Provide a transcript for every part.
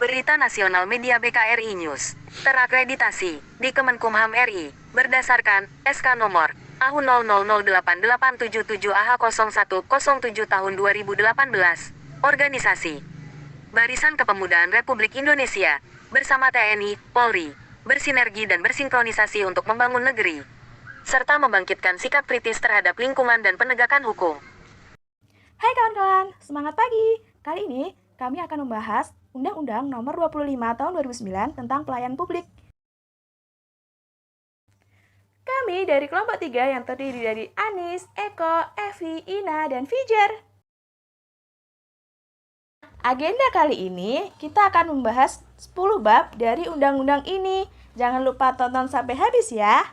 Berita Nasional Media BKRI News. Terakreditasi di Kemenkumham RI berdasarkan SK nomor AHU 000887 AH0107 tahun 2018. Organisasi Barisan Kepemudaan Republik Indonesia bersama TNI, Polri bersinergi dan bersinkronisasi untuk membangun negeri serta membangkitkan sikap kritis terhadap lingkungan dan penegakan hukum. Hai kawan-kawan, semangat pagi! Kali ini kami akan membahas Undang-Undang Nomor 25 Tahun 2009 tentang Pelayanan Publik. Kami dari kelompok 3 yang terdiri dari Anis, Eko, Evi, Ina, dan Fijar. Agenda kali ini kita akan membahas 10 bab dari undang-undang ini. Jangan lupa tonton sampai habis ya.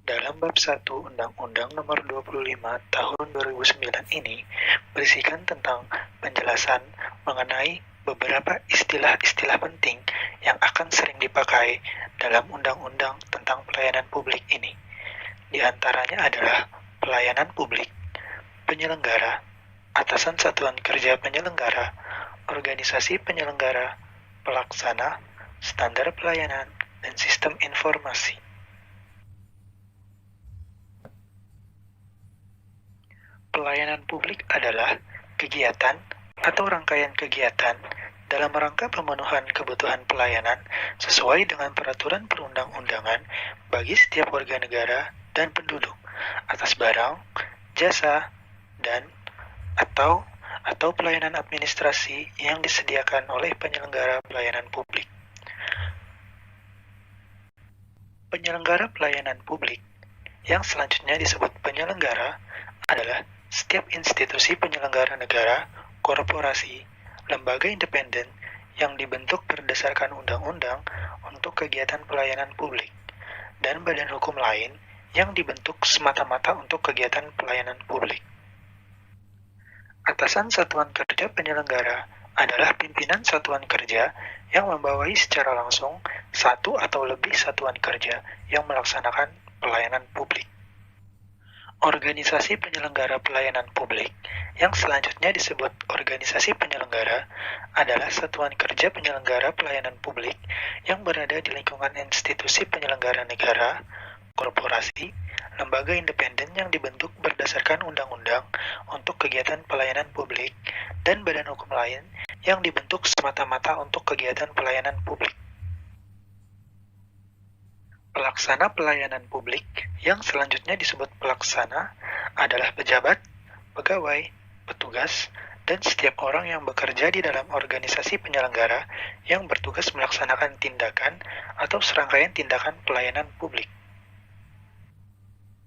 Dalam bab 1 Undang-Undang Nomor 25 Tahun 2009 ini berisikan tentang penjelasan mengenai beberapa istilah-istilah penting yang akan sering dipakai dalam undang-undang tentang pelayanan publik ini. Di antaranya adalah pelayanan publik, penyelenggara, atasan satuan kerja penyelenggara, organisasi penyelenggara, pelaksana, standar pelayanan, dan sistem informasi. Pelayanan publik adalah kegiatan atau rangkaian kegiatan dalam rangka pemenuhan kebutuhan pelayanan sesuai dengan peraturan perundang-undangan bagi setiap warga negara dan penduduk atas barang, jasa, dan atau pelayanan administrasi yang disediakan oleh penyelenggara pelayanan publik. Penyelenggara pelayanan publik yang selanjutnya disebut penyelenggara adalah setiap institusi penyelenggara negara, korporasi, lembaga independen yang dibentuk berdasarkan undang-undang untuk kegiatan pelayanan publik, dan badan hukum lain yang dibentuk semata-mata untuk kegiatan pelayanan publik. Atasan satuan kerja penyelenggara adalah pimpinan satuan kerja yang membawahi secara langsung satu atau lebih satuan kerja yang melaksanakan pelayanan publik. Organisasi penyelenggara pelayanan publik yang selanjutnya disebut organisasi penyelenggara adalah satuan kerja penyelenggara pelayanan publik yang berada di lingkungan institusi penyelenggara negara, korporasi, lembaga independen yang dibentuk berdasarkan undang-undang untuk kegiatan pelayanan publik, dan badan hukum lain yang dibentuk semata-mata untuk kegiatan pelayanan publik. Pelaksana pelayanan publik yang selanjutnya disebut pelaksana adalah pejabat, pegawai, petugas, dan setiap orang yang bekerja di dalam organisasi penyelenggara yang bertugas melaksanakan tindakan atau serangkaian tindakan pelayanan publik.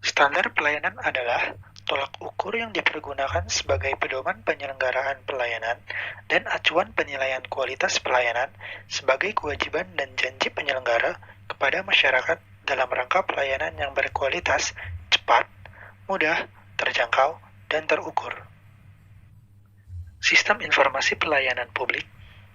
Standar pelayanan adalah tolak ukur yang dipergunakan sebagai pedoman penyelenggaraan pelayanan dan acuan penilaian kualitas pelayanan sebagai kewajiban dan janji penyelenggara kepada masyarakat dalam rangka pelayanan yang berkualitas, cepat, mudah, terjangkau, dan terukur. Sistem informasi pelayanan publik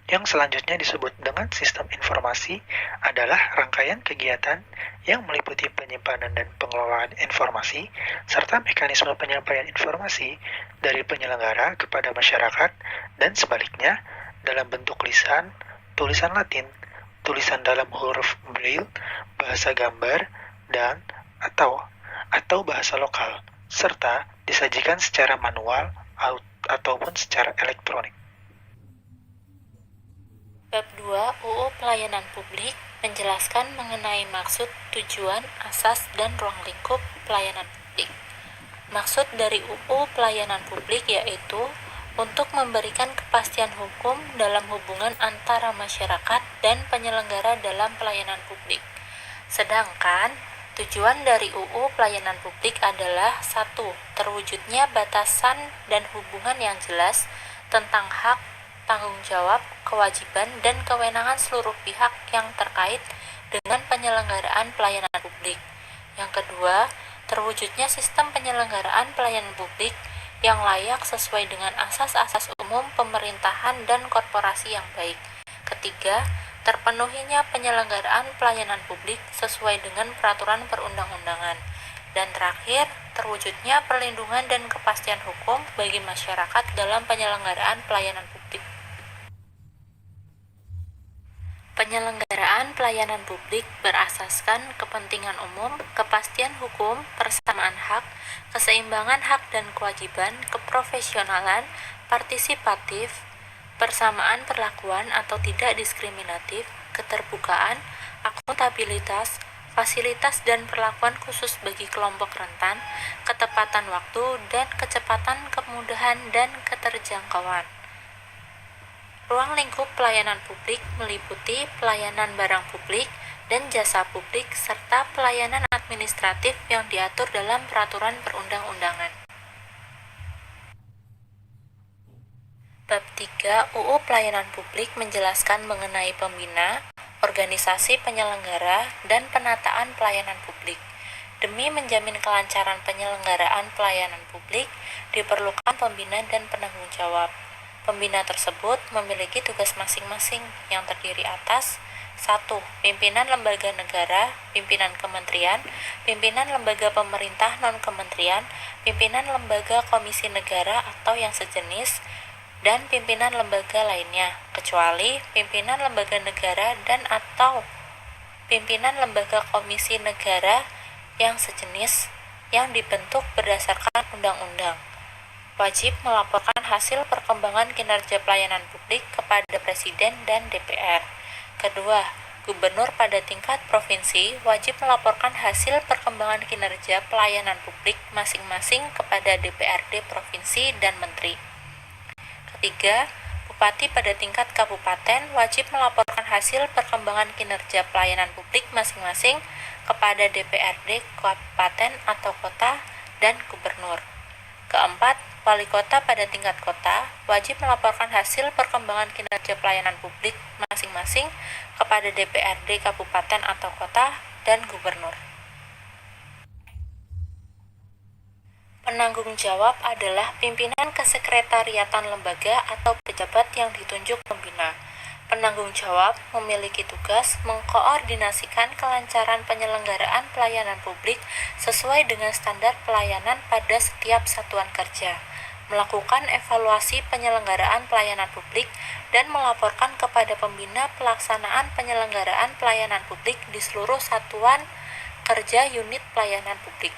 yang selanjutnya disebut dengan sistem informasi adalah rangkaian kegiatan yang meliputi penyimpanan dan pengelolaan informasi serta mekanisme penyampaian informasi dari penyelenggara kepada masyarakat dan sebaliknya dalam bentuk lisan, tulisan Latin, tulisan dalam huruf Braille, bahasa gambar, dan atau bahasa lokal, serta disajikan secara manual ataupun secara elektronik. Bab 2 UU Pelayanan Publik menjelaskan mengenai maksud, tujuan, asas, dan ruang lingkup pelayanan publik. Maksud dari UU Pelayanan Publik yaitu untuk memberikan kepastian hukum dalam hubungan antara masyarakat dan penyelenggara dalam pelayanan publik. Sedangkan tujuan dari UU Pelayanan Publik adalah 1. Terwujudnya batasan dan hubungan yang jelas tentang hak, tanggung jawab, kewajiban, dan kewenangan seluruh pihak yang terkait dengan penyelenggaraan pelayanan publik. Yang kedua, terwujudnya sistem penyelenggaraan pelayanan publik yang layak sesuai dengan asas-asas umum pemerintahan dan korporasi yang baik. Ketiga, terpenuhinya penyelenggaraan pelayanan publik sesuai dengan peraturan perundang-undangan. Dan terakhir, terwujudnya perlindungan dan kepastian hukum bagi masyarakat dalam penyelenggaraan pelayanan publik. Penyelenggaraan pelayanan publik berasaskan kepentingan umum, kepastian hukum, persamaan hak, keseimbangan hak dan kewajiban, keprofesionalan, partisipatif, persamaan perlakuan atau tidak diskriminatif, keterbukaan, akuntabilitas, fasilitas dan perlakuan khusus bagi kelompok rentan, ketepatan waktu dan kecepatan, kemudahan dan keterjangkauan. Ruang lingkup pelayanan publik meliputi pelayanan barang publik dan jasa publik serta pelayanan administratif yang diatur dalam peraturan perundang-undangan. Bab 3 UU Pelayanan Publik menjelaskan mengenai pembina, organisasi penyelenggara, dan penataan pelayanan publik. Demi menjamin kelancaran penyelenggaraan pelayanan publik, diperlukan pembina dan penanggung jawab. Pembina tersebut memiliki tugas masing-masing yang terdiri atas 1. Pimpinan lembaga negara, pimpinan kementerian, pimpinan lembaga pemerintah non-kementerian, pimpinan lembaga komisi negara atau yang sejenis, dan pimpinan lembaga lainnya, kecuali pimpinan lembaga negara dan atau pimpinan lembaga komisi negara yang sejenis yang dibentuk berdasarkan undang-undang. Wajib melaporkan hasil perkembangan kinerja pelayanan publik kepada Presiden dan DPR. Kedua, Gubernur pada tingkat provinsi wajib melaporkan hasil perkembangan kinerja pelayanan publik masing-masing kepada DPRD provinsi dan Menteri. Ketiga, Bupati pada tingkat kabupaten wajib melaporkan hasil perkembangan kinerja pelayanan publik masing-masing kepada DPRD kabupaten atau kota dan Gubernur. Keempat, Wali kota pada tingkat kota wajib melaporkan hasil perkembangan kinerja pelayanan publik masing-masing kepada DPRD kabupaten atau kota dan Gubernur. Penanggung jawab adalah pimpinan kesekretariatan lembaga atau pejabat yang ditunjuk pembina. Penanggung jawab memiliki tugas mengkoordinasikan kelancaran penyelenggaraan pelayanan publik sesuai dengan standar pelayanan pada setiap satuan kerja, melakukan evaluasi penyelenggaraan pelayanan publik, dan melaporkan kepada pembina pelaksanaan penyelenggaraan pelayanan publik di seluruh satuan kerja unit pelayanan publik.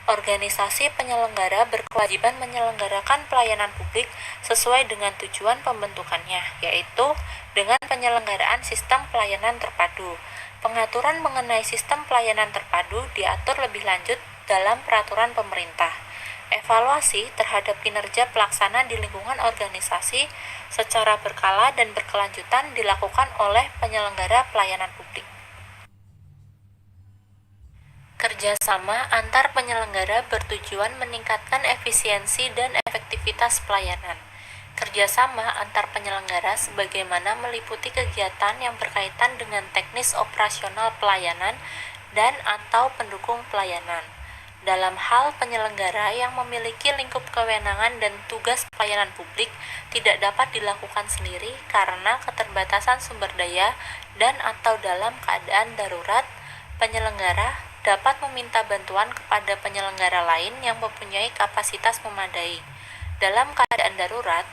Organisasi penyelenggara berkewajiban menyelenggarakan pelayanan publik sesuai dengan tujuan pembentukannya, yaitu dengan penyelenggaraan sistem pelayanan terpadu. Pengaturan mengenai sistem pelayanan terpadu diatur lebih lanjut dalam peraturan pemerintah. Evaluasi terhadap kinerja pelaksana di lingkungan organisasi secara berkala dan berkelanjutan dilakukan oleh penyelenggara pelayanan publik. Kerjasama antar penyelenggara bertujuan meningkatkan efisiensi dan efektivitas pelayanan. Kerjasama antar penyelenggara sebagaimana meliputi kegiatan yang berkaitan dengan teknis operasional pelayanan dan atau pendukung pelayanan. Dalam hal penyelenggara yang memiliki lingkup kewenangan dan tugas pelayanan publik tidak dapat dilakukan sendiri karena keterbatasan sumber daya dan atau dalam keadaan darurat, penyelenggara dapat meminta bantuan kepada penyelenggara lain yang mempunyai kapasitas memadai. Dalam keadaan darurat,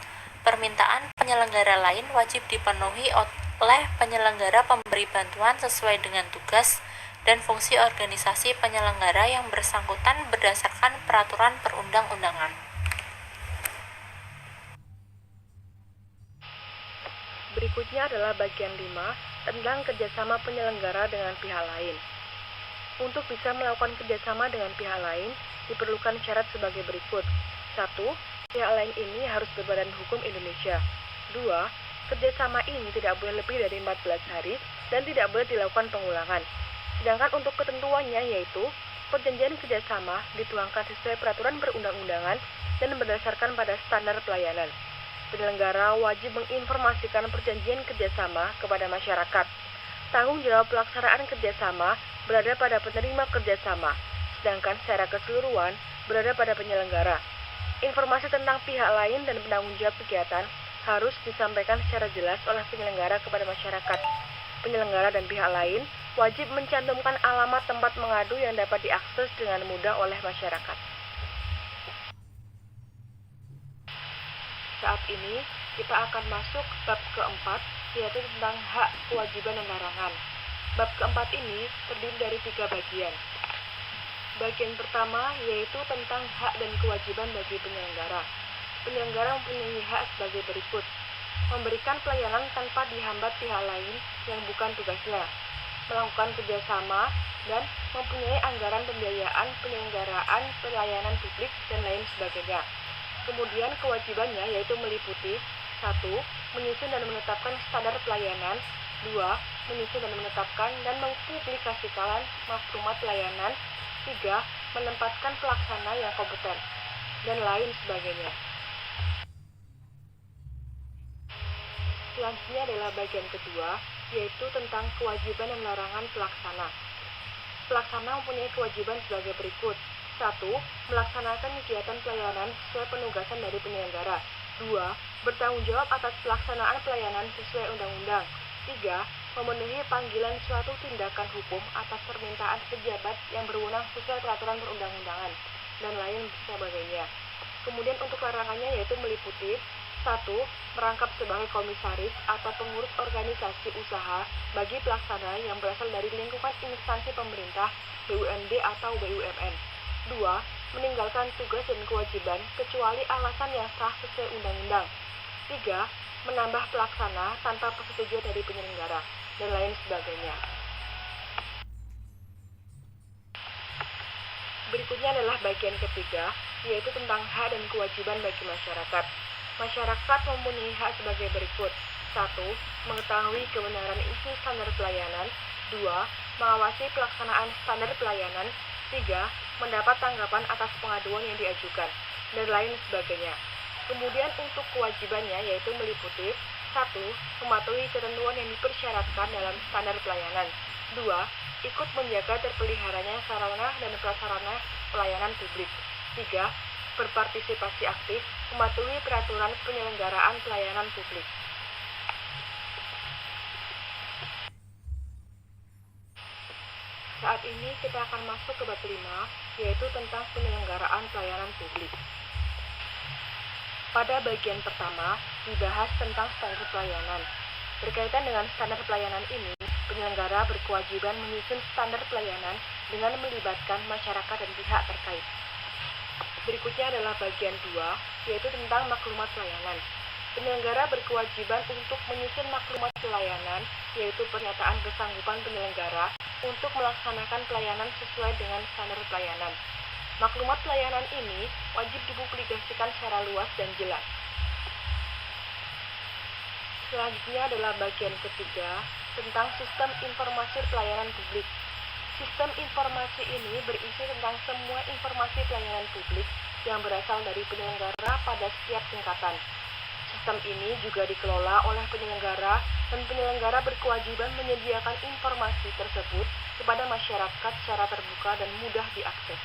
permintaan penyelenggara lain wajib dipenuhi oleh penyelenggara pemberi bantuan sesuai dengan tugas dan fungsi organisasi penyelenggara yang bersangkutan berdasarkan peraturan perundang-undangan. Berikutnya adalah bagian 5 tentang kerjasama penyelenggara dengan pihak lain. Untuk bisa melakukan kerjasama dengan pihak lain, diperlukan syarat sebagai berikut. 1. Pihak lain ini harus berbadan hukum Indonesia. 2. Kerjasama ini tidak boleh lebih dari 14 hari dan tidak boleh dilakukan pengulangan. Sedangkan untuk ketentuannya yaitu, perjanjian kerjasama dituangkan sesuai peraturan perundang-undangan dan berdasarkan pada standar pelayanan. Penyelenggara wajib menginformasikan perjanjian kerjasama kepada masyarakat. Tanggung jawab pelaksanaan kerjasama berada pada penerima kerjasama, sedangkan secara keseluruhan berada pada penyelenggara. Informasi tentang pihak lain dan penanggung jawab kegiatan harus disampaikan secara jelas oleh penyelenggara kepada masyarakat. Penyelenggara dan pihak lain wajib mencantumkan alamat tempat mengadu yang dapat diakses dengan mudah oleh masyarakat. Saat ini, kita akan masuk bab keempat, yaitu tentang hak, kewajiban, dan larangan. Bab keempat ini terdiri dari 3 bagian. Bagian pertama yaitu tentang hak dan kewajiban bagi penyelenggara. Penyelenggara mempunyai hak sebagai berikut: memberikan pelayanan tanpa dihambat pihak lain yang bukan tugasnya, melakukan kerjasama, dan mempunyai anggaran pembiayaan penyelenggaraan pelayanan publik dan lain sebagainya. Kemudian kewajibannya yaitu meliputi 1. Menyusun dan menetapkan standar pelayanan. 2. Menyusun dan menetapkan dan mempublikasikan maklumat pelayanan. 3. Menempatkan pelaksana yang kompeten, dan lain sebagainya. Selanjutnya adalah bagian kedua, yaitu tentang kewajiban dan larangan pelaksana. Pelaksana mempunyai kewajiban sebagai berikut: 1. Melaksanakan kegiatan pelayanan sesuai penugasan dari penyelenggara. 2. Bertanggung jawab atas pelaksanaan pelayanan sesuai undang-undang. 3. Memenuhi panggilan suatu tindakan hukum atas permintaan pejabat yang berwenang sesuai peraturan perundang-undangan, dan lain sebagainya. Kemudian untuk larangannya yaitu meliputi 1. Merangkap sebagai komisaris atau pengurus organisasi usaha bagi pelaksana yang berasal dari lingkungan instansi pemerintah, BUMD atau BUMN. 2. Meninggalkan tugas dan kewajiban kecuali alasan yang sah sesuai undang-undang. 3. Menambah pelaksana tanpa persetujuan dari penyelenggara, dan lain sebagainya. Berikutnya adalah bagian ketiga, yaitu tentang hak dan kewajiban bagi masyarakat. Masyarakat mempunyai hak sebagai berikut: 1. Mengetahui kebenaran isi standar pelayanan. 2. Mengawasi pelaksanaan standar pelayanan. 3. Mendapat tanggapan atas pengaduan yang diajukan, dan lain sebagainya. Kemudian untuk kewajibannya yaitu meliputi 1. Mematuhi ketentuan yang dipersyaratkan dalam standar pelayanan. 2. Ikut menjaga terpeliharanya sarana dan prasarana pelayanan publik. 3. Berpartisipasi aktif mematuhi peraturan penyelenggaraan pelayanan publik. Saat ini kita akan masuk ke bab 5, yaitu tentang penyelenggaraan pelayanan publik. Pada bagian pertama, dibahas tentang standar pelayanan. Berkaitan dengan standar pelayanan ini, penyelenggara berkewajiban menyusun standar pelayanan dengan melibatkan masyarakat dan pihak terkait. Berikutnya adalah bagian 2, yaitu tentang maklumat pelayanan. Penyelenggara berkewajiban untuk menyusun maklumat pelayanan, yaitu pernyataan kesanggupan penyelenggara untuk melaksanakan pelayanan sesuai dengan standar pelayanan. Maklumat pelayanan ini wajib dipublikasikan secara luas dan jelas. Selanjutnya adalah bagian ketiga, tentang sistem informasi pelayanan publik. Sistem informasi ini berisi tentang semua informasi pelayanan publik yang berasal dari penyelenggara pada setiap tingkatan. Sistem ini juga dikelola oleh penyelenggara, dan penyelenggara berkewajiban menyediakan informasi tersebut kepada masyarakat secara terbuka dan mudah diakses.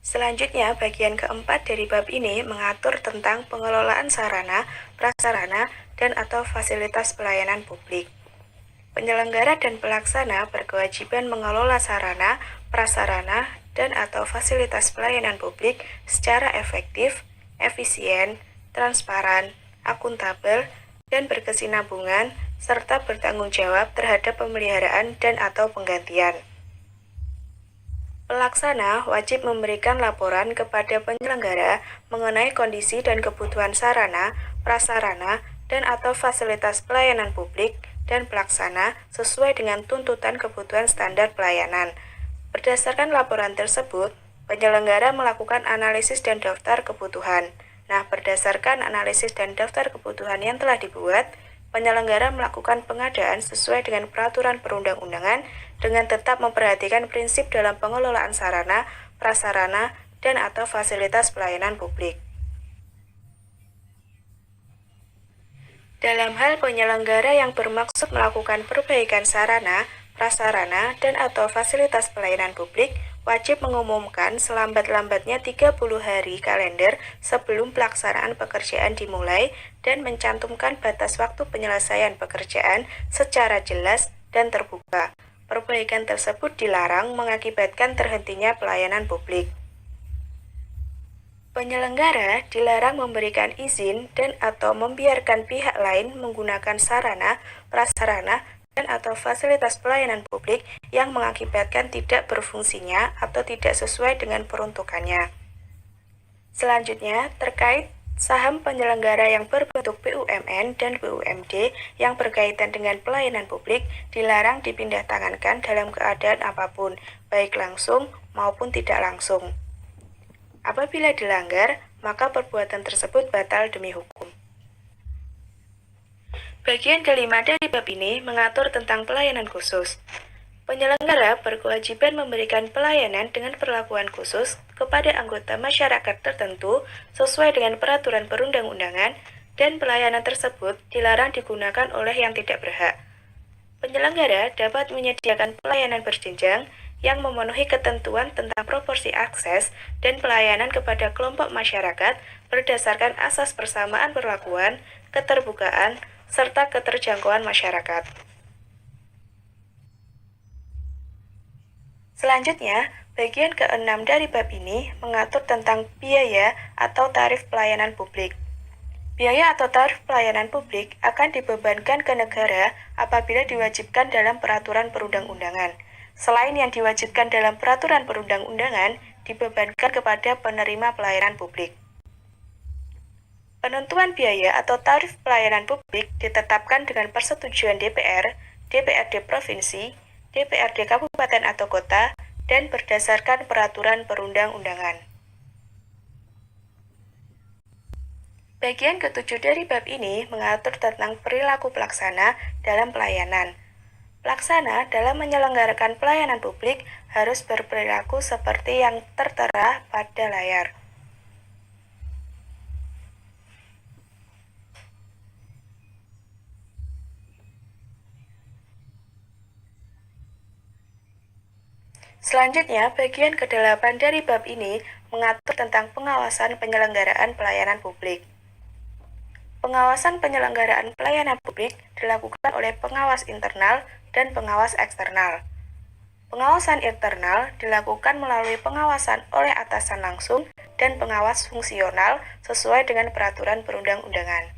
Selanjutnya, bagian keempat dari bab ini mengatur tentang pengelolaan sarana, prasarana, dan atau fasilitas pelayanan publik. Penyelenggara dan pelaksana berkewajiban mengelola sarana, prasarana, dan atau fasilitas pelayanan publik secara efektif, efisien, transparan, akuntabel, dan berkesinambungan, serta bertanggung jawab terhadap pemeliharaan dan atau penggantian. Pelaksana wajib memberikan laporan kepada penyelenggara mengenai kondisi dan kebutuhan sarana, prasarana, dan atau fasilitas pelayanan publik dan pelaksana sesuai dengan tuntutan kebutuhan standar pelayanan. Berdasarkan laporan tersebut, penyelenggara melakukan analisis dan daftar kebutuhan. Nah, berdasarkan analisis dan daftar kebutuhan yang telah dibuat, penyelenggara melakukan pengadaan sesuai dengan peraturan perundang-undangan dengan tetap memperhatikan prinsip dalam pengelolaan sarana, prasarana, dan atau fasilitas pelayanan publik. Dalam hal penyelenggara yang bermaksud melakukan perbaikan sarana, prasarana, dan atau fasilitas pelayanan publik, wajib mengumumkan selambat-lambatnya 30 hari kalender sebelum pelaksanaan pekerjaan dimulai dan mencantumkan batas waktu penyelesaian pekerjaan secara jelas dan terbuka. Perbaikan tersebut dilarang mengakibatkan terhentinya pelayanan publik. Penyelenggara dilarang memberikan izin dan atau membiarkan pihak lain menggunakan sarana, prasarana, dan atau fasilitas pelayanan publik yang mengakibatkan tidak berfungsinya atau tidak sesuai dengan peruntukannya. Selanjutnya, terkait saham penyelenggara yang berbentuk BUMN dan BUMD yang berkaitan dengan pelayanan publik dilarang dipindah tangankan dalam keadaan apapun, baik langsung maupun tidak langsung. Apabila dilanggar, maka perbuatan tersebut batal demi hukum. Bagian kelima dari bab ini mengatur tentang pelayanan khusus. Penyelenggara berkewajiban memberikan pelayanan dengan perlakuan khusus kepada anggota masyarakat tertentu sesuai dengan peraturan perundang-undangan dan pelayanan tersebut dilarang digunakan oleh yang tidak berhak. Penyelenggara dapat menyediakan pelayanan berjenjang yang memenuhi ketentuan tentang proporsi akses dan pelayanan kepada kelompok masyarakat berdasarkan asas persamaan perlakuan, keterbukaan, serta keterjangkauan masyarakat. Selanjutnya, bagian ke-6 dari bab ini mengatur tentang biaya atau tarif pelayanan publik. Biaya atau tarif pelayanan publik akan dibebankan ke negara apabila diwajibkan dalam peraturan perundang-undangan. Selain yang diwajibkan dalam peraturan perundang-undangan, dibebankan kepada penerima pelayanan publik. Penentuan biaya atau tarif pelayanan publik ditetapkan dengan persetujuan DPR, DPRD Provinsi, DPRD Kabupaten atau Kota, dan berdasarkan peraturan perundang-undangan. Bagian ke-7 dari bab ini mengatur tentang perilaku pelaksana dalam pelayanan. Pelaksana dalam menyelenggarakan pelayanan publik harus berperilaku seperti yang tertera pada layar. Selanjutnya, bagian ke-8 dari bab ini mengatur tentang pengawasan penyelenggaraan pelayanan publik. Pengawasan penyelenggaraan pelayanan publik dilakukan oleh pengawas internal dan pengawas eksternal. Pengawasan internal dilakukan melalui pengawasan oleh atasan langsung dan pengawas fungsional sesuai dengan peraturan perundang-undangan.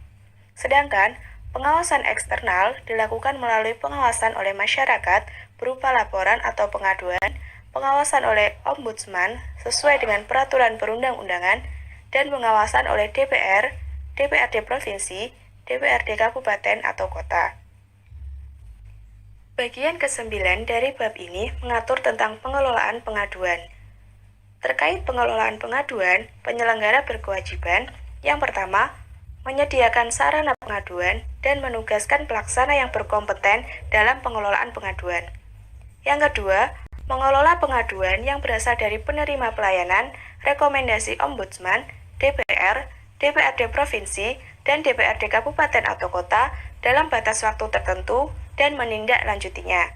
Sedangkan pengawasan eksternal dilakukan melalui pengawasan oleh masyarakat berupa laporan atau pengaduan, pengawasan oleh ombudsman sesuai dengan peraturan perundang-undangan, dan pengawasan oleh DPR, DPRD Provinsi, DPRD Kabupaten atau Kota. Bagian ke-9 dari bab ini mengatur tentang pengelolaan pengaduan. Terkait pengelolaan pengaduan, penyelenggara berkewajiban, yang pertama, menyediakan sarana pengaduan dan menugaskan pelaksana yang berkompeten dalam pengelolaan pengaduan. Yang kedua, mengelola pengaduan yang berasal dari penerima pelayanan, rekomendasi ombudsman, DPR, DPRD Provinsi, dan DPRD Kabupaten atau Kota dalam batas waktu tertentu dan menindaklanjutinya.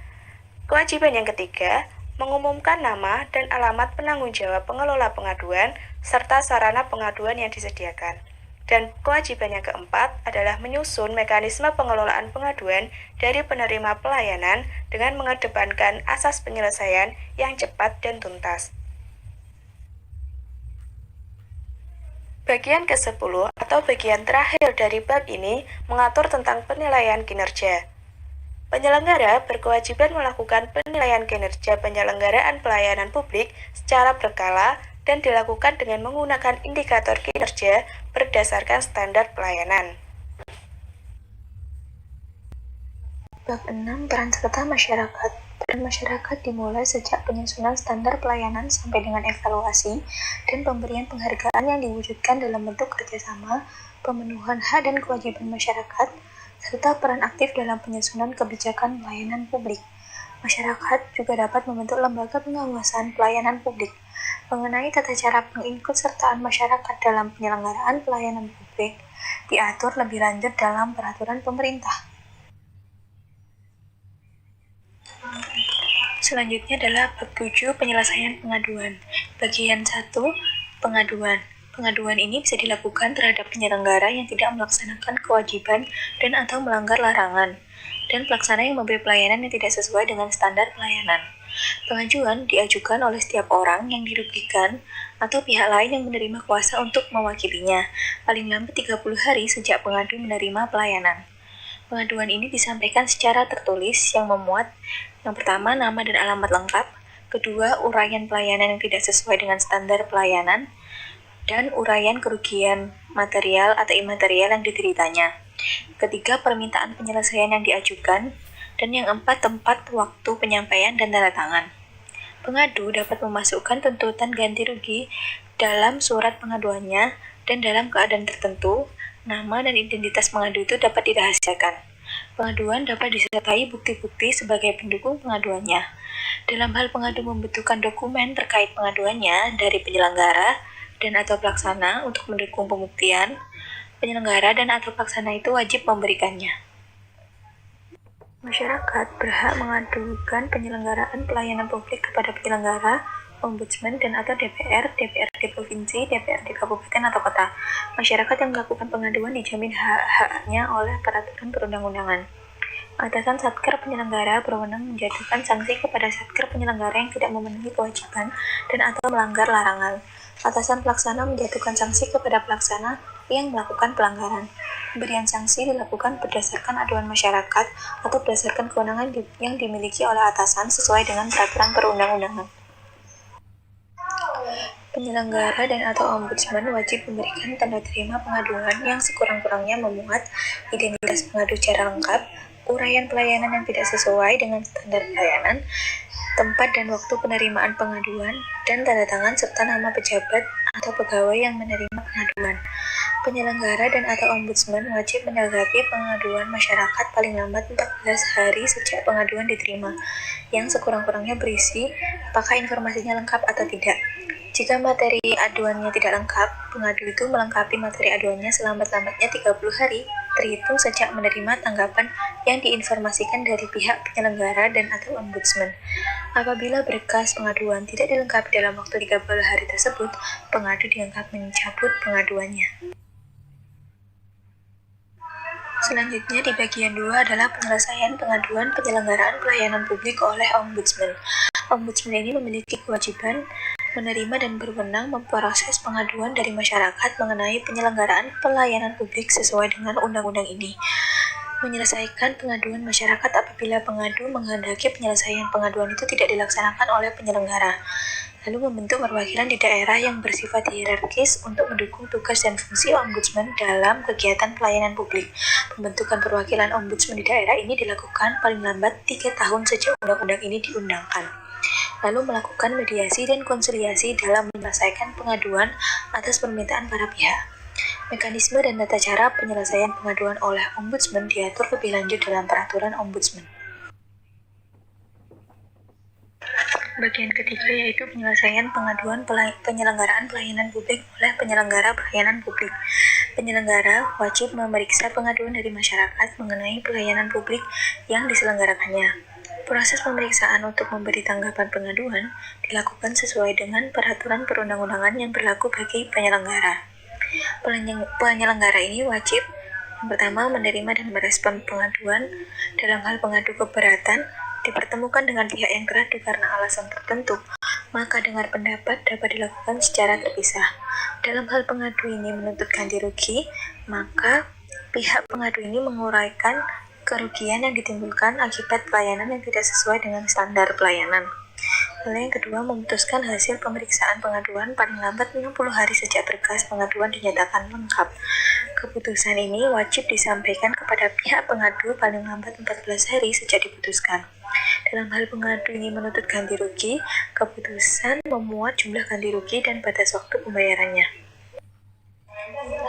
Kewajiban yang ketiga, mengumumkan nama dan alamat penanggung jawab pengelola pengaduan serta sarana pengaduan yang disediakan. Dan kewajiban yang keempat adalah menyusun mekanisme pengelolaan pengaduan dari penerima pelayanan dengan mengedepankan asas penyelesaian yang cepat dan tuntas. Bagian ke-10 atau bagian terakhir dari bab ini mengatur tentang penilaian kinerja. Penyelenggara berkewajiban melakukan penilaian kinerja penyelenggaraan pelayanan publik secara berkala dan dilakukan dengan menggunakan indikator kinerja berdasarkan standar pelayanan. Bab 6 peran serta masyarakat. Peran masyarakat dimulai sejak penyusunan standar pelayanan sampai dengan evaluasi dan pemberian penghargaan yang diwujudkan dalam bentuk kerjasama, pemenuhan hak dan kewajiban masyarakat, serta peran aktif dalam penyusunan kebijakan pelayanan publik. Masyarakat juga dapat membentuk lembaga pengawasan pelayanan publik. Mengenai tata cara pengikutsertaan masyarakat dalam penyelenggaraan pelayanan publik, diatur lebih lanjut dalam peraturan pemerintah. Selanjutnya adalah bab 7 penyelesaian pengaduan. Bagian 1, pengaduan. Pengaduan ini bisa dilakukan terhadap penyelenggara yang tidak melaksanakan kewajiban dan atau melanggar larangan, dan pelaksana yang memberi pelayanan yang tidak sesuai dengan standar pelayanan. Pengajuan diajukan oleh setiap orang yang dirugikan atau pihak lain yang menerima kuasa untuk mewakilinya, paling lambat 30 hari sejak pengadu menerima pelayanan. Pengaduan ini disampaikan secara tertulis yang memuat yang pertama, nama dan alamat lengkap, kedua, uraian pelayanan yang tidak sesuai dengan standar pelayanan, dan uraian kerugian material atau imaterial yang dideritanya. Ketiga, permintaan penyelesaian yang diajukan, dan yang empat, tempat, waktu penyampaian, dan tanda tangan. Pengadu dapat memasukkan tuntutan ganti rugi dalam surat pengaduannya, dan dalam keadaan tertentu, nama dan identitas pengadu itu dapat dirahasiakan. Pengaduan dapat disertai bukti-bukti sebagai pendukung pengaduannya. Dalam hal pengadu membutuhkan dokumen terkait pengaduannya dari penyelenggara dan atau pelaksana untuk mendukung pembuktian, penyelenggara dan atau pelaksana itu wajib memberikannya. Masyarakat berhak mengadukan penyelenggaraan pelayanan publik kepada penyelenggara, ombudsman dan atau DPR, DPRD provinsi, DPRD kabupaten atau kota. Masyarakat yang melakukan pengaduan dijamin hak-haknya oleh peraturan perundang-undangan. Atasan Satker penyelenggara berwenang menjatuhkan sanksi kepada Satker penyelenggara yang tidak memenuhi kewajiban dan atau melanggar larangan. Atasan pelaksana menjatuhkan sanksi kepada pelaksana yang melakukan pelanggaran. Pemberian sanksi dilakukan berdasarkan aduan masyarakat atau berdasarkan kewenangan yang dimiliki oleh atasan sesuai dengan peraturan perundang-undangan. Penyelenggara dan atau ombudsman wajib memberikan tanda terima pengaduan yang sekurang-kurangnya memuat identitas pengadu secara lengkap, uraian pelayanan yang tidak sesuai dengan standar pelayanan, tempat dan waktu penerimaan pengaduan, dan tanda tangan serta nama pejabat atau pegawai yang menerima pengaduan. Penyelenggara dan atau ombudsman wajib menanggapi pengaduan masyarakat paling lambat 14 hari sejak pengaduan diterima, yang sekurang-kurangnya berisi apakah informasinya lengkap atau tidak. Jika materi aduannya tidak lengkap, pengadu itu melengkapi materi aduannya selambat-lambatnya 30 hari terhitung sejak menerima tanggapan yang diinformasikan dari pihak penyelenggara dan atau ombudsman. Apabila berkas pengaduan tidak dilengkapi dalam waktu 30 hari tersebut, pengadu dianggap mencabut pengaduannya. Selanjutnya di bagian 2 adalah penyelesaian pengaduan penyelenggaraan pelayanan publik oleh ombudsman. Ombudsman ini memiliki kewajiban menerima dan berwenang memproses pengaduan dari masyarakat mengenai penyelenggaraan pelayanan publik sesuai dengan undang-undang ini. Menyelesaikan pengaduan masyarakat apabila pengadu menghendaki penyelesaian pengaduan itu tidak dilaksanakan oleh penyelenggara. Lalu membentuk perwakilan di daerah yang bersifat hierarkis untuk mendukung tugas dan fungsi ombudsman dalam kegiatan pelayanan publik. Pembentukan perwakilan ombudsman di daerah ini dilakukan paling lambat 3 tahun sejak undang-undang ini diundangkan. Lalu melakukan mediasi dan konsiliasi dalam menyelesaikan pengaduan atas permintaan para pihak. Mekanisme dan tata cara penyelesaian pengaduan oleh ombudsman diatur lebih lanjut dalam peraturan ombudsman. Bagian ketiga yaitu penyelesaian pengaduan penyelenggaraan pelayanan publik oleh penyelenggara pelayanan publik. Penyelenggara wajib memeriksa pengaduan dari masyarakat mengenai pelayanan publik yang diselenggarakannya. Proses pemeriksaan untuk memberi tanggapan pengaduan dilakukan sesuai dengan peraturan perundang-undangan yang berlaku bagi penyelenggara. Penyelenggara ini wajib yang pertama menerima dan merespon pengaduan. Dalam hal pengadu keberatan dipertemukan dengan pihak yang teradu karena alasan tertentu, maka dengar pendapat dapat dilakukan secara terpisah. Dalam hal pengadu ini menuntut ganti rugi, maka pihak pengadu ini menguraikan kerugian yang ditimbulkan akibat pelayanan yang tidak sesuai dengan standar pelayanan. Lalu yang kedua, memutuskan hasil pemeriksaan pengaduan paling lambat 60 hari sejak berkas pengaduan dinyatakan lengkap. Keputusan ini wajib disampaikan kepada pihak pengadu paling lambat 14 hari sejak diputuskan. Dalam hal pengadu ini menuntut ganti rugi, keputusan memuat jumlah ganti rugi dan batas waktu pembayarannya.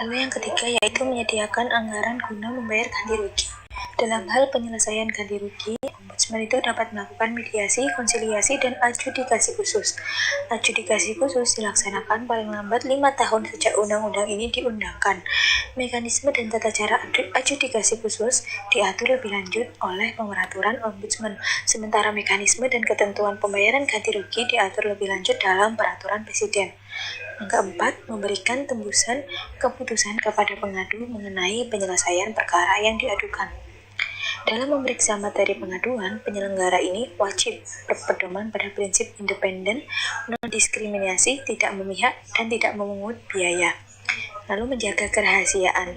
Lalu yang ketiga yaitu menyediakan anggaran guna membayar ganti rugi. Dalam hal penyelesaian ganti rugi, ombudsman itu dapat melakukan mediasi, konsiliasi, dan adjudikasi khusus. Adjudikasi khusus dilaksanakan paling lambat 5 tahun sejak undang-undang ini diundangkan. Mekanisme dan tata cara adjudikasi khusus diatur lebih lanjut oleh peraturan ombudsman, sementara mekanisme dan ketentuan pembayaran ganti rugi diatur lebih lanjut dalam peraturan presiden. Yang keempat, memberikan tembusan keputusan kepada pengadu mengenai penyelesaian perkara yang diadukan. Dalam memeriksa materi pengaduan, penyelenggara ini wajib berpedoman pada prinsip independen, non-diskriminasi, tidak memihak, dan tidak memungut biaya. Lalu menjaga kerahasiaan.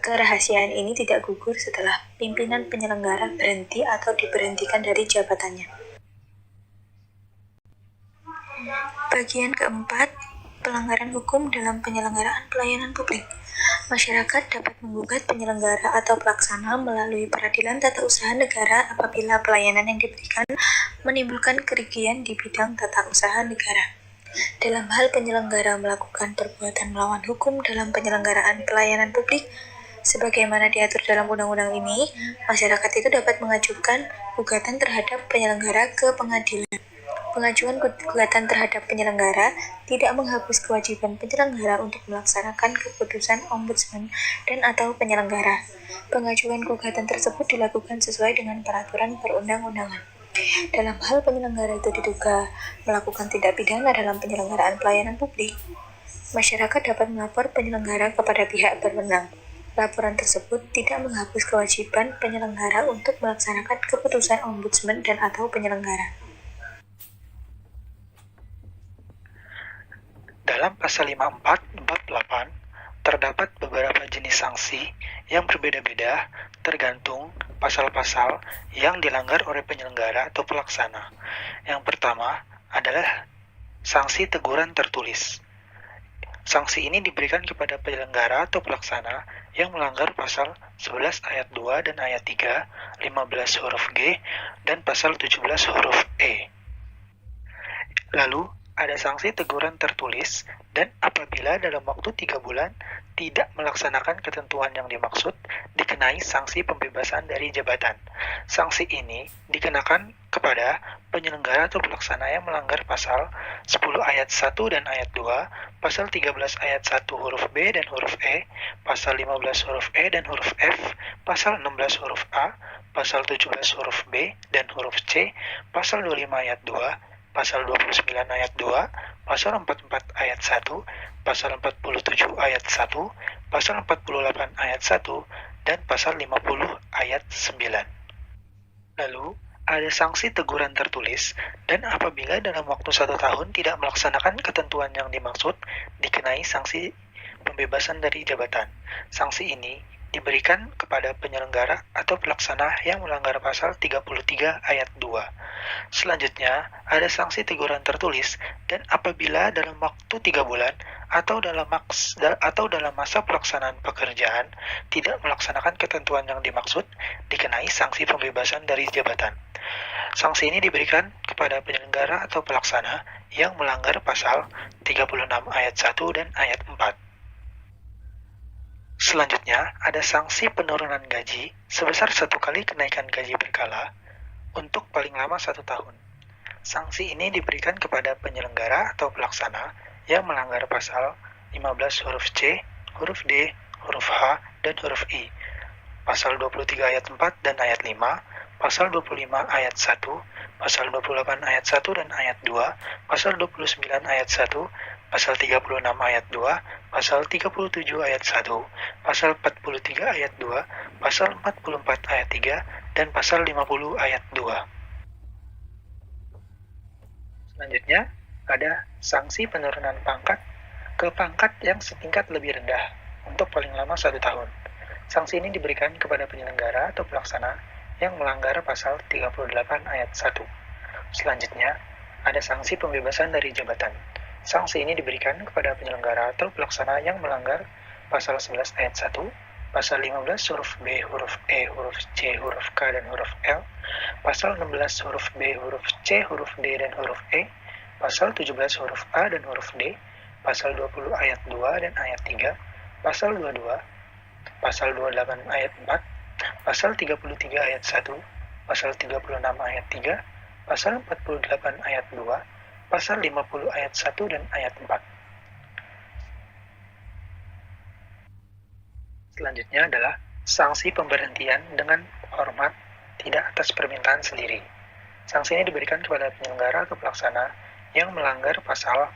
Kerahasiaan ini tidak gugur setelah pimpinan penyelenggara berhenti atau diberhentikan dari jabatannya. Bagian keempat, pelanggaran hukum dalam penyelenggaraan pelayanan publik. Masyarakat dapat menggugat penyelenggara atau pelaksana melalui peradilan tata usaha negara apabila pelayanan yang diberikan menimbulkan kerugian di bidang tata usaha negara. Dalam hal penyelenggara melakukan perbuatan melawan hukum dalam penyelenggaraan pelayanan publik, sebagaimana diatur dalam undang-undang ini, masyarakat itu dapat mengajukan gugatan terhadap penyelenggara ke pengadilan. Pengajuan gugatan terhadap penyelenggara tidak menghapus kewajiban penyelenggara untuk melaksanakan keputusan ombudsman dan atau penyelenggara. Pengajuan gugatan tersebut dilakukan sesuai dengan peraturan perundang-undangan. Dalam hal penyelenggara itu diduga melakukan tindak pidana dalam penyelenggaraan pelayanan publik, masyarakat dapat melapor penyelenggara kepada pihak berwenang. Laporan tersebut tidak menghapus kewajiban penyelenggara untuk melaksanakan keputusan ombudsman dan atau penyelenggara. Dalam pasal 54 bab 8 terdapat beberapa jenis sanksi yang berbeda-beda tergantung pasal-pasal yang dilanggar oleh penyelenggara atau pelaksana. Yang pertama adalah sanksi teguran tertulis. Sanksi ini diberikan kepada penyelenggara atau pelaksana yang melanggar pasal 11 ayat 2 dan ayat 3, 15 huruf G, dan pasal 17 huruf E. Lalu, ada sanksi teguran tertulis dan apabila dalam waktu 3 bulan tidak melaksanakan ketentuan yang dimaksud, dikenai sanksi pembebasan dari jabatan. Sanksi ini dikenakan kepada penyelenggara atau pelaksana yang melanggar pasal 10 ayat 1 dan ayat 2, pasal 13 ayat 1 huruf B dan huruf E, pasal 15 huruf E dan huruf F, pasal 16 huruf A, pasal 17 huruf B dan huruf C, pasal 25 ayat 2, pasal 29 ayat 2, pasal 44 ayat 1, pasal 47 ayat 1, pasal 48 ayat 1, dan pasal 50 ayat 9. Lalu, ada sanksi teguran tertulis, dan apabila dalam waktu 1 tahun tidak melaksanakan ketentuan yang dimaksud, dikenai sanksi pembebasan dari jabatan. Sanksi ini diberikan kepada penyelenggara atau pelaksana yang melanggar pasal 33 ayat 2. Selanjutnya, ada sanksi teguran tertulis dan apabila dalam waktu 3 bulan atau dalam masa pelaksanaan pekerjaan tidak melaksanakan ketentuan yang dimaksud, dikenai sanksi pembebasan dari jabatan. Sanksi ini diberikan kepada penyelenggara atau pelaksana yang melanggar pasal 36 ayat 1 dan ayat 4. Selanjutnya, ada sanksi penurunan gaji sebesar 1 kali kenaikan gaji berkala untuk paling lama 1 tahun. Sanksi ini diberikan kepada penyelenggara atau pelaksana yang melanggar pasal 15 huruf C, huruf D, huruf H, dan huruf I, pasal 23 ayat 4 dan ayat 5, pasal 25 ayat 1, pasal 28 ayat 1 dan ayat 2, pasal 29 ayat 1, pasal 36 ayat 2, pasal 37 ayat 1, pasal 43 ayat 2, pasal 44 ayat 3, dan pasal 50 ayat 2. Selanjutnya, ada sanksi penurunan pangkat ke pangkat yang setingkat lebih rendah untuk paling lama 1 tahun. Sanksi ini diberikan kepada penyelenggara atau pelaksana yang melanggar pasal 38 ayat 1. Selanjutnya, ada sanksi pembebasan dari jabatan. Sanksi ini diberikan kepada penyelenggara atau pelaksana yang melanggar pasal 11 ayat 1, pasal 15 huruf B, huruf E, huruf C, huruf K, dan huruf L, pasal 16 huruf B, huruf C, huruf D, dan huruf E, pasal 17 huruf A dan huruf D, pasal 20 ayat 2 dan ayat 3, pasal 22, pasal 28 ayat 4, pasal 33 ayat 1, pasal 36 ayat 3, pasal 48 ayat 2, pasal 50 ayat 1 dan ayat 4. Selanjutnya adalah sanksi pemberhentian dengan hormat tidak atas permintaan sendiri. Sanksi ini diberikan kepada penyelenggara atau pelaksana yang melanggar pasal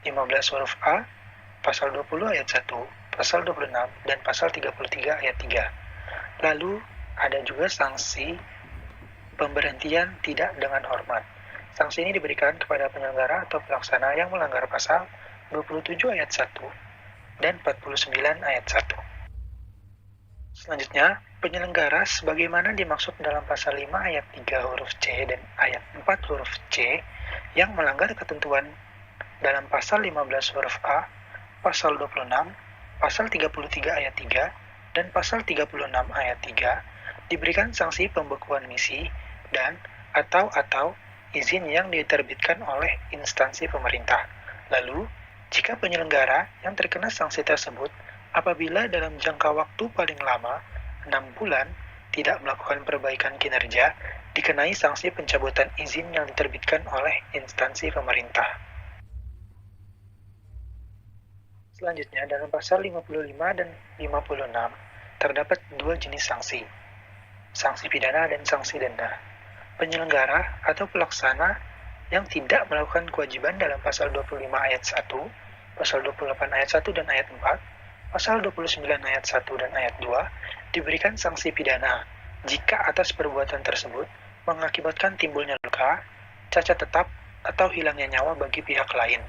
15 huruf A, pasal 20 ayat 1, pasal 26, dan pasal 33 ayat 3. Lalu, ada juga sanksi pemberhentian tidak dengan hormat. Sanksi ini diberikan kepada penyelenggara atau pelaksana yang melanggar pasal 27 ayat 1 dan 49 ayat 1. Selanjutnya, penyelenggara sebagaimana dimaksud dalam pasal 5 ayat 3 huruf C dan ayat 4 huruf C yang melanggar ketentuan dalam pasal 15 huruf A, pasal 26, pasal 33 ayat 3, dan pasal 36 ayat 3 diberikan sanksi pembekuan misi dan atau izin yang diterbitkan oleh instansi pemerintah. Lalu, jika penyelenggara yang terkena sanksi tersebut apabila dalam jangka waktu paling lama 6 bulan tidak melakukan perbaikan kinerja, dikenai sanksi pencabutan izin yang diterbitkan oleh instansi pemerintah. Selanjutnya, dalam pasal 55 dan 56 terdapat dua jenis sanksi, sanksi pidana dan sanksi denda. Penyelenggara atau pelaksana yang tidak melakukan kewajiban dalam pasal 25 ayat 1, pasal 28 ayat 1 dan ayat 4, pasal 29 ayat 1 dan ayat 2 diberikan sanksi pidana jika atas perbuatan tersebut mengakibatkan timbulnya luka, cacat tetap, atau hilangnya nyawa bagi pihak lain,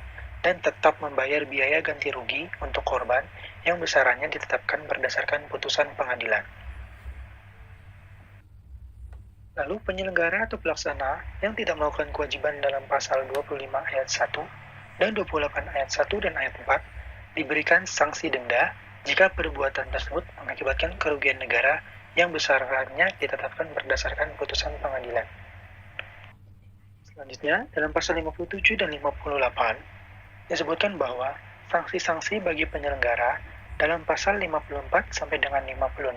dan tetap membayar biaya ganti rugi untuk korban yang besarannya ditetapkan berdasarkan putusan pengadilan. Lalu penyelenggara atau pelaksana yang tidak melakukan kewajiban dalam pasal 25 ayat 1 dan 28 ayat 1 dan ayat 4 diberikan sanksi denda jika perbuatan tersebut mengakibatkan kerugian negara yang besarannya ditetapkan berdasarkan putusan pengadilan. Selanjutnya, dalam pasal 57 dan 58 disebutkan bahwa sanksi-sanksi bagi penyelenggara dalam pasal 54 sampai dengan 56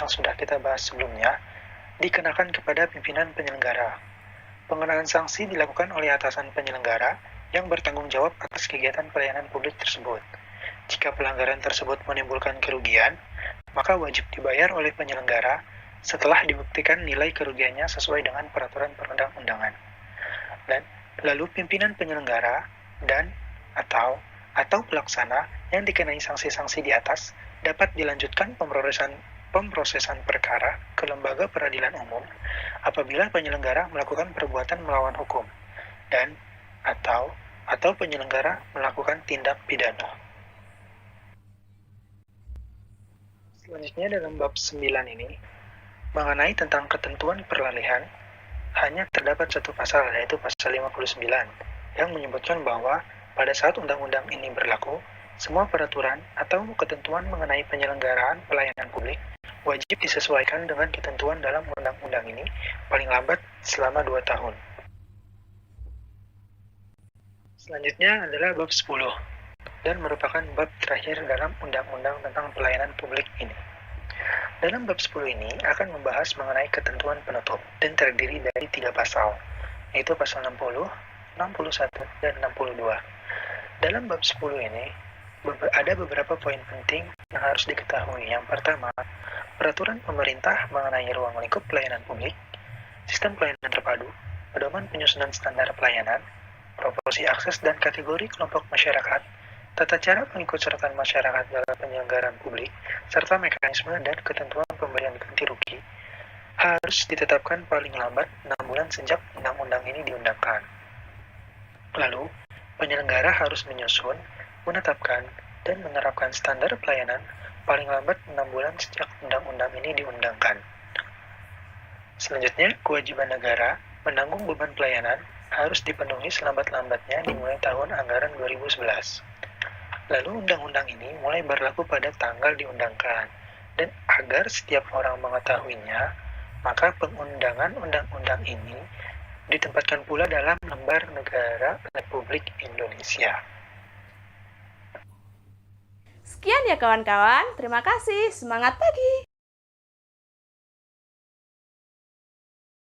yang sudah kita bahas sebelumnya dikenakan kepada pimpinan penyelenggara. Pengenaan sanksi dilakukan oleh atasan penyelenggara yang bertanggung jawab atas kegiatan pelayanan publik tersebut. Jika pelanggaran tersebut menimbulkan kerugian, maka wajib dibayar oleh penyelenggara setelah dibuktikan nilai kerugiannya sesuai dengan peraturan perundang-undangan. Dan lalu pimpinan penyelenggara dan atau pelaksana yang dikenai sanksi-sanksi di atas dapat dilanjutkan pemrosesan perkara ke lembaga peradilan umum apabila penyelenggara melakukan perbuatan melawan hukum dan atau penyelenggara melakukan tindak pidana. Selanjutnya dalam bab 9 ini mengenai tentang ketentuan peralihan hanya terdapat satu pasal, yaitu pasal 59 yang menyebutkan bahwa pada saat undang-undang ini berlaku, semua peraturan atau ketentuan mengenai penyelenggaraan pelayanan publik wajib disesuaikan dengan ketentuan dalam undang-undang ini paling lambat selama 2 tahun. Selanjutnya adalah bab 10 dan merupakan bab terakhir dalam undang-undang tentang pelayanan publik ini. Dalam bab 10 ini akan membahas mengenai ketentuan penutup dan terdiri dari 3 pasal, yaitu pasal 60, 61, dan 62. Dalam bab 10 ini ada beberapa poin penting yang harus diketahui. Yang pertama, peraturan pemerintah mengenai ruang lingkup pelayanan publik, sistem pelayanan terpadu, pedoman penyusunan standar pelayanan, proporsi akses dan kategori kelompok masyarakat, tata cara pengikutsertaan masyarakat dalam penyelenggaraan publik, serta mekanisme dan ketentuan pemberian ganti rugi harus ditetapkan paling lambat 6 bulan sejak undang-undang ini diundangkan. Lalu, penyelenggara harus menyusun, menetapkan, dan menerapkan standar pelayanan paling lambat 6 bulan sejak undang-undang ini diundangkan. Selanjutnya, kewajiban negara menanggung beban pelayanan harus dipenuhi selambat-lambatnya dimulai tahun anggaran 2011. Lalu undang-undang ini mulai berlaku pada tanggal diundangkan, dan agar setiap orang mengetahuinya, maka pengundangan undang-undang ini ditempatkan pula dalam lembar negara Republik Indonesia. Sekian ya kawan-kawan, terima kasih, semangat pagi!